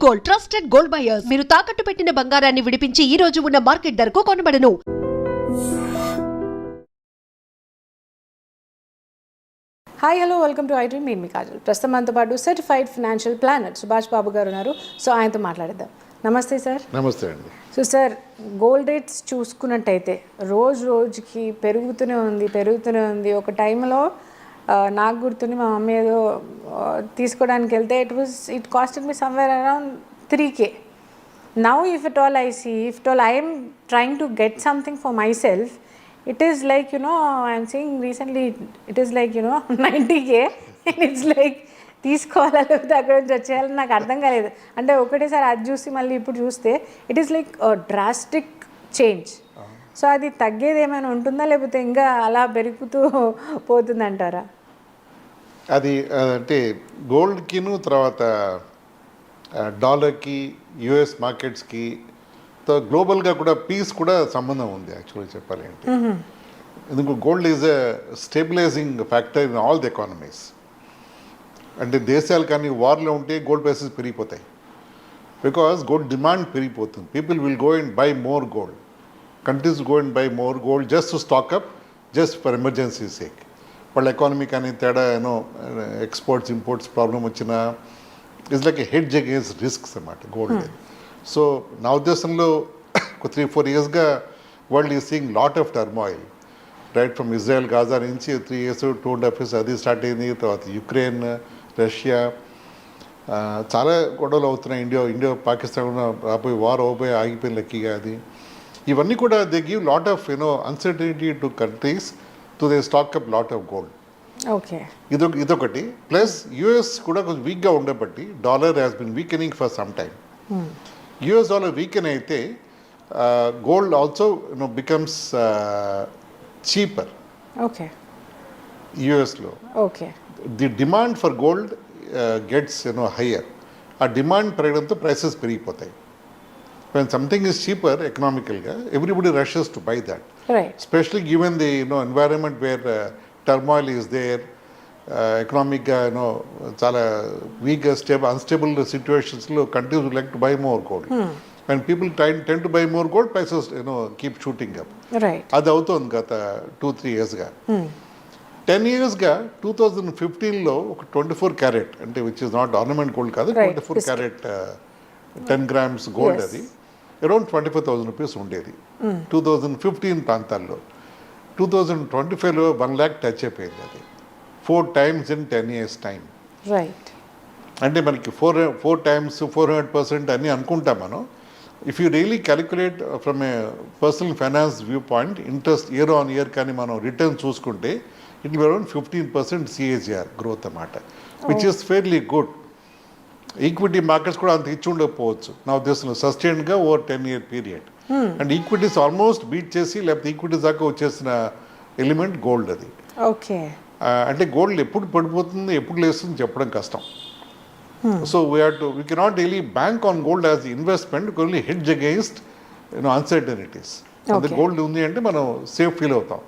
Gold trusted gold buyers మీరు తాకట్టు పెట్టిన బంగారాన్ని విడిపించి ఈ రోజు ఉన్న మార్కెట్ ధరకు కొనబడను. Hi hello welcome to iDream. నేను మీ కాజల్. ప్రస్తుతం మనతో పాటు certified financial planner Subhash Babu garu ఉన్నారు. సో ఆయనతో మాట్లాడేద్దాం. నమస్తే సార్. నమస్తే అండి. సో సార్, గోల్డ్ రేట్స్ చూసుకున్నట్టయితే రోజుకి పెరుగుతూనే ఉంది. ఒక టైంలో నాకు గుర్తుంది, మా మమ్మీ ఏదో తీసుకోవడానికి వెళ్తే it costed me somewhere around 3K. Now if it all I see, if it all I am trying to get something for myself, it is like, I'm seeing recently, it is like, 90K, and it's like తీసుకోవాలా లేకపోతే అక్కడ నుంచి వచ్చేయాలని నాకు అర్థం కాలేదు. అంటే ఒకటేసారి అది చూసి మళ్ళీ ఇప్పుడు చూస్తే it is like drastic change. So అది తగ్గేది ఏమైనా ఉంటుందా లేకపోతే ఇంకా అలా పెరుగుతూ పోతుందంటారా? అది అంటే గోల్డ్కిను తర్వాత డాలర్కి యుఎస్ మార్కెట్స్కి గ్లోబల్గా కూడా పీస్ కూడా సంబంధం ఉంది యాక్చువల్గా చెప్పాలి అంటే. ఎందుకు gold is a stabilising factor in all the economies. అంటే దేశాలు కానీ వార్లో ఉంటే గోల్డ్ ప్రైసెస్ పెరిగిపోతాయి, బికాస్ గోల్డ్ డిమాండ్ పెరిగిపోతుంది. People will go and by more gold, countries go and by more gold just to stock up, just for emergency sake. వాళ్ళ economy కానీ తేడా exports imports problem వచ్చినా it's like a hedge against risks అన్నమాట gold. So నా ఉద్దేశంలో ఒక 3-4 ఇయర్స్గా world is seeing lot of turmoil, right from Israel Gaza నుంచి 3 years 2.5 years అది స్టార్ట్ అయింది. తర్వాత యుక్రెయిన్, రష్యా, చాలా గొడవలు అవుతున్నాయి. ఇండియా పాకిస్తాన్ రాబోయే వార్ అవబోయే ఆగిపోయిన లక్కీగా అది. ఇవన్నీ కూడా they give lot of uncertainty to countries to they stock up lot of gold. Okay, ఇదొకటి. ప్లస్ యుఎస్ కూడా కొంచెం వీక్గా ఉండబట్టి dollar has been weakening for some time. US dollar weaken అయితే gold also becomes cheaper. Okay, యుఎస్లో okay, the demand for gold gets higher. ఆ డిమాండ్ పెరగడంతో ప్రైసెస్ పెరిగిపోతాయి. వెన్ సంథింగ్ ఈజ్ చీపర్ ఎకనామికల్గా, everybody rushes to buy that, especially given the environment wear turmoil is there, ఎకనామిక్గా చాలా వీక్గా అన్స్టేబుల్ సిచ్యువేషన్స్లో countries would like to buy more gold. And people tend to buy more gold, prices keep shooting up. అది అవుతుంది గత 2-3 yearsగా. 10 yearsగా 2015లో ఒక 24 carat, అంటే which is not ornament gold కాదు, 24 carat 10 grams గోల్డ్, అది అరౌండ్ 25,000 rupees ఉండేది 2015 ప్రాంతాల్లో. 2025లో 1 lakh టచ్ అయిపోయింది. అది 4 times in 10 years time. Right. అంటే మనకి 4 times 400% అని అనుకుంటాం మనం. If you really calculate from a personal finance view point, interest year on year కానీ మనం రిటర్న్ చూసుకుంటే it will around 15% CAGR growth అన్నమాట, which is fairly good. Equity markets కూడా అంత ఇచ్చి ఉండకపోవచ్చు నా ఉద్దేశంలో, సస్టైన్డ్గా over 10-year period. And equities almost beat చేసి, లేకపోతే ఈక్విటీస్ దాకా వచ్చేసిన ఎలిమెంట్ గోల్డ్. అది ఓకే. అంటే గోల్డ్ ఎప్పుడు పడిపోతుంది ఎప్పుడు లేస్తుంది చెప్పడం కష్టం. So we cannot really bank on gold as investment, only hedge against uncertainties. అదే గోల్డ్ ఉంది అంటే మనం సేఫ్ ఫీల్ అవుతాం.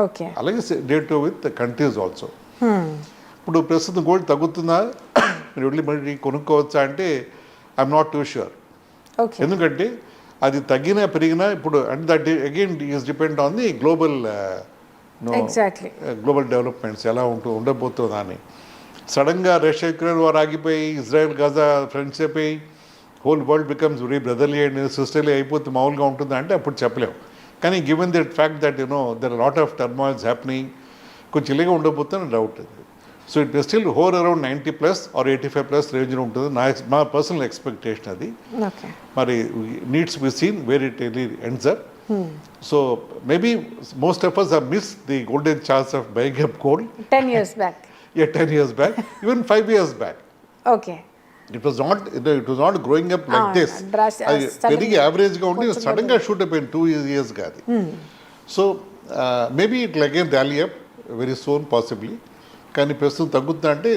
ఓకే, అలాగే డేట్ విత్ కంట్రీస్ ఆల్సో. ఇప్పుడు ప్రస్తుతం గోల్డ్ తగ్గుతుందా, మీరు వెళ్ళి మరి కొనుక్కోవచ్చా అంటే ఐఎమ్ నాట్ టూ ష్యూర్. ఎందుకంటే అది తగ్గినా పెరిగినా ఇప్పుడు అంటే that again is depend on the global global developments ఎలా ఉండబోతుందా అని. సడన్గా రష్యా యుక్రెయిన్ వార్ ఆగిపోయి, ఇజ్రాయెల్ గాజా ఫ్రెండ్స్ అయిపోయి, whole world becomes very brotherly and sisterly అయిపోతే మామూలుగా ఉంటుందా అంటే అప్పుడు చెప్పలేము. కానీ given that fact that there are lot of turmoils happening, కొంచెం ఇలాగే ఉండబోతుందని డౌట్ ఉంది. So it still hover around 90+ or 85+ రేంజ్లో ఉంటుంది మా పర్సనల్ ఎక్స్పెక్టేషన్. అది మరి needs be seen where it ends up. So maybe most of us have missed the golden chance of buying up gold 10 years back. Yeah, 10 years back, even 5 years back. Okay. It was not growing up like this. Very average ga undi, sudden ga shoot up in 2 years ga adi. So maybe it will again rally up very soon possibly. కానీ ప్రస్తుతం తగ్గుతుందా అంటే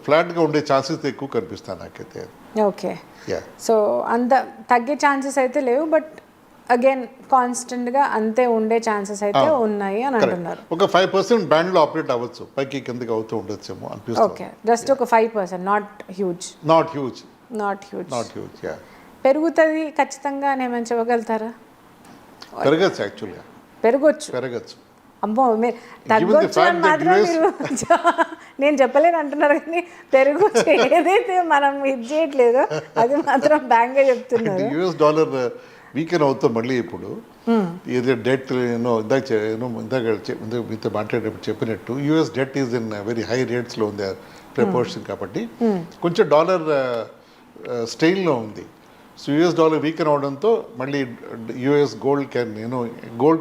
ఫ్లాట్గా ఉండే chances ఎక్కువ కనిపిస్తాయి నాకైతే. Okay, so అంత తగ్గే ఛాన్సెస్ అయితే లేవు, బట్ అగైన్ కాన్స్టెంట్గా అంతే ఉండే ఛాన్సెస్ అయితే ఉన్నాయి అని అంటున్నారు. ఒక 5% బ్యాండ్లో ఆపరేట్ అవ్వచ్చు, పైకి కిందకి అవుతూ ఉండొచ్చేమో అనిపిస్తుంది. ఓకే, జస్ట్ ఒక 5%, not huge. Not huge. Not huge. Yeah, పెరుగుతుంది ఖచ్చితంగా అని ఏమైనా చెప్పగలుగుతారా? పెరగచ్చు, యాక్చువల్గా పెరగచ్చు. అమ్మో, మీరు తగ్గొచ్చు అని మాత్రం మీరు నేను చెప్పలేను అంటున్నారు, కానీ పెరగొచ్చు ఏదైతే మనం ఇది చేయట్లేదో అది మాత్రం బ్యాంక్గా చెప్తున్నారు. యూఎస్ డాలర్ వీకెన్ అవుతాం మళ్ళీ ఇప్పుడు. ఏదో డెట్ మీతో మాట్లాడేటప్పుడు చెప్పినట్టు US debt is in very high రేట్స్లో ఉంది ప్రపోర్షన్, కాబట్టి కొంచెం డాలర్ స్టెయిన్లో ఉంది. సో యూఎస్ డాలర్ వీకెన్ అవడంతో మళ్ళీ US gold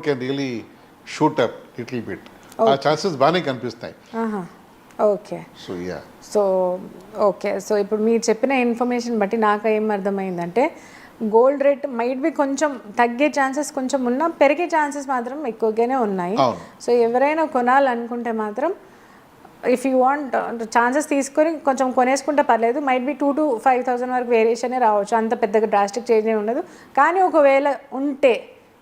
can really shoot up little bit. ఆ ఛాన్సెస్ బాగానే కనిపిస్తాయి. ఓకే. సో యా, సో ఇప్పుడు మీరు చెప్పిన ఇన్ఫర్మేషన్ బట్టి నాకు ఏం అర్థమైందంటే గోల్డ్ రేట్ మైట్ బి కొంచెం తగ్గే ఛాన్సెస్ కొంచెం ఉన్నా, పెరిగే ఛాన్సెస్ మాత్రం ఎక్కువగానే ఉన్నాయి. సో ఎవరైనా కొనాలనుకుంటే మాత్రం ఇఫ్ యూ వాంట్ ఛాన్సెస్ తీసుకొని కొంచెం కొనేసుకుంటే పర్లేదు. మైట్ బి 2,000 to 5,000 వరకు వేరియేషనే రావచ్చు, అంత పెద్దగా డ్రాస్టిక్ చేంజ్ ఏమి ఉండదు. కానీ ఒకవేళ ఉంటే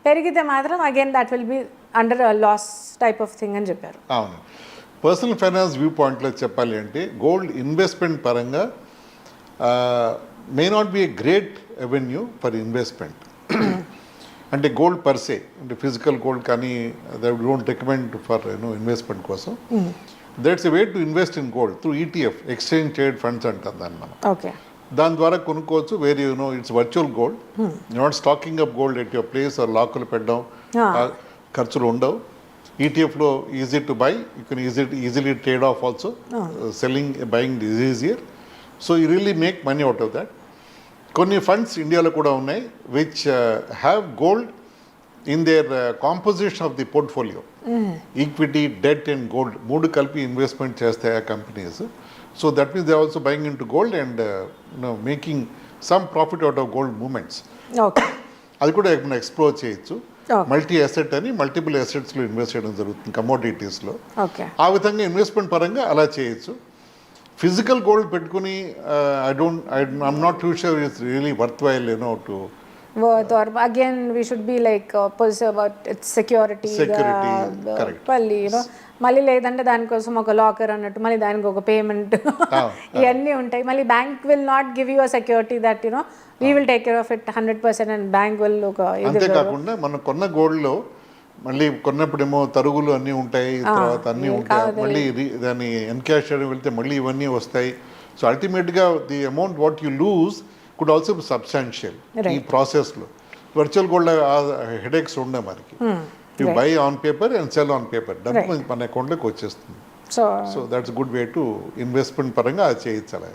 పెరిగితే మాత్రం again that will be under loss type of thing అని చెప్పారు. అవును. పర్సనల్ ఫైనాన్స్ వ్యూ పాయింట్లో చెప్పాలి అంటే గోల్డ్ ఇన్వెస్ట్మెంట్ పరంగా may not be a great avenue for investment. అంటే గోల్డ్ పర్సే, అంటే ఫిజికల్ గోల్డ్ కానీ డోంట్ రికమెండ్ ఫర్ ఇన్వెస్ట్మెంట్ కోసం. That's a way to invest in gold through ETF, exchange trade funds అంటాం దాన్ని మనం. ఓకే. దాని ద్వారా కొనుక్కోవచ్చు. వేరే it's virtual gold, not stacking up gold at your place or లాకులు పెట్టడం ఖర్చులు ఉండవు. ఈటీఎఫ్లో easy to buy, you can easily trade off also, selling buying is easier. So you really make money out of that. కొన్ని funds ఇండియాలో కూడా ఉన్నాయి which have gold in their composition of the portfolio. Equity, debt and gold మూడు కలిపి investment చేస్తాయి ఆ companies. So that means they also buying into gold and making some profit out of gold moments. అది కూడా మనం explore చేయొచ్చు. Multi asset అని multiple అసెట్స్లో ఇన్వెస్ట్ చేయడం జరుగుతుంది కమోడిటీస్లో. ఆ విధంగా ఇన్వెస్ట్మెంట్ పరంగా అలా చేయొచ్చు. ఫిజికల్ గోల్డ్ పెట్టుకుని I'm not two sure it's really worth while to worth, or again we should be like positive about its security correct. మళ్ళీ మళ్ళీ లేదంటే దానికోసం ఒక లాకర్ అన్నట్టు మళ్ళీ దానికి ఒక పేమెంట్ ఇవన్నీ ఉంటాయి. మళ్ళీ bank will not give you a security that we will take care of it 100% and bank will ఒక. అంతేకాకుండా మనం కొన్న గోల్డ్లో మళ్ళీ కొన్నప్పుడేమో తరుగులు అన్నీ ఉంటాయి, తర్వాత అన్నీ ఉంటాయి, మళ్ళీ దాన్ని ఎన్కాష్ చేయడం వెళ్తే మళ్ళీ ఇవన్నీ వస్తాయి. సో అల్టిమేట్గా the amount what you lose could also be substantial ఈ ప్రాసెస్లో. వర్చువల్ గోల్డ్ హెడేక్స్ ఉండే మనకి. You by on paper and cell on paper, డబ్బు మన అకౌంట్లోకి వచ్చేస్తుంది. So that's good way to investment పరంగా అది చేయొచ్చు అలా.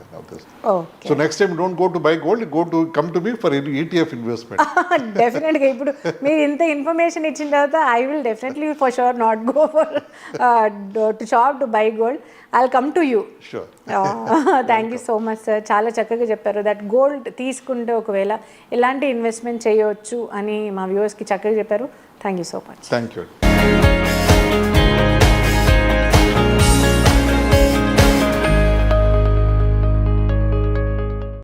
So next time don't go to buy gold, go to come to me for ETF investment. డెఫినెట్గా ఇప్పుడు మీరు ఇంత ఇన్ఫర్మేషన్ ఇచ్చిన తర్వాత I will definitely for sure not go for to shop to buy gold. I will come to you. Sure. Thank you so much sir, చాలా చక్కగా చెప్పారు. That gold తీసుకుంటే ఒకవేళ ఎలాంటి ఇన్వెస్ట్మెంట్ చేయవచ్చు అని మా వ్యూవర్స్కి చక్కగా చెప్పారు. Thank you so much. Thank you.